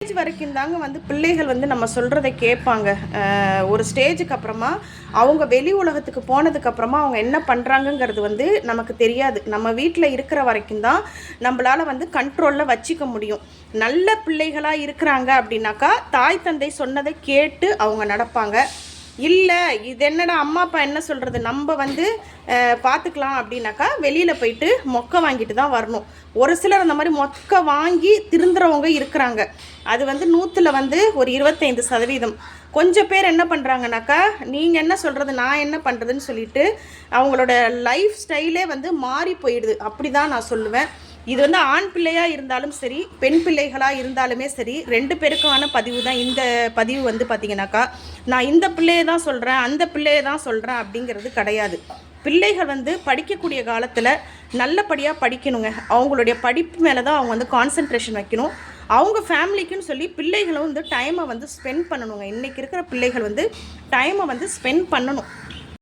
Stage வரைக்கும் தாங்க வந்து பிள்ளைகள் வந்து நம்ம சொல்கிறத கேட்பாங்க. ஒரு ஸ்டேஜுக்கு அப்புறமா அவங்க வெளி உலகத்துக்கு போனதுக்கப்புறமா அவங்க என்ன பண்ணுறாங்கங்கிறது வந்து நமக்கு தெரியாது. நம்ம வீட்டில் இருக்கிற வரைக்கும் தான் நம்மளால் வந்து கண்ட்ரோலில் வச்சிக்க முடியும். நல்ல பிள்ளைகளாக இருக்கிறாங்க அப்படின்னாக்கா தாய் தந்தை சொன்னதை கேட்டு அவங்க நடப்பாங்க. இல்லை இது என்னடா அம்மா அப்பா என்ன சொல்கிறது நம்ம வந்து பார்த்துக்கலாம் அப்படின்னாக்கா வெளியில் போயிட்டு மொக்கை வாங்கிட்டு தான் வரணும். ஒரு சிலர் அந்த மாதிரி மொக்கை வாங்கி திருந்துறவங்க இருக்கிறாங்க. அது வந்து 100ல் வந்து ஒரு 25%. கொஞ்சம் பேர் என்ன பண்ணுறாங்கனாக்கா நீங்கள் என்ன சொல்கிறது நான் என்ன பண்ணுறதுன்னு சொல்லிட்டு அவங்களோட லைஃப் ஸ்டைலே வந்து மாறி போயிடுது. அப்படி தான் நான் சொல்லுவேன். இது வந்து ஆண் பிள்ளையாக இருந்தாலும் சரி பெண் பிள்ளைகளாக இருந்தாலுமே சரி 2 பேருக்கான பதிவு தான் இந்த பதிவு வந்து பார்த்திங்கனாக்கா. நான் இந்த பிள்ளையை தான் சொல்கிறேன் அந்த பிள்ளையை தான் சொல்கிறேன் அப்படிங்கிறது கிடையாது. பிள்ளைகள் வந்து படிக்கக்கூடிய காலத்தில் நல்லபடியாக படிக்கணுங்க. அவங்களுடைய படிப்பு மேலே தான் அவங்க வந்து கான்சன்ட்ரேஷன் வைக்கணும். அவங்க ஃபேமிலிக்குன்னு சொல்லி பிள்ளைகளும் வந்து டைமை வந்து ஸ்பெண்ட் பண்ணணுங்க. இன்றைக்கி இருக்கிற பிள்ளைகள் வந்து டைமை வந்து ஸ்பெண்ட் பண்ணணும்.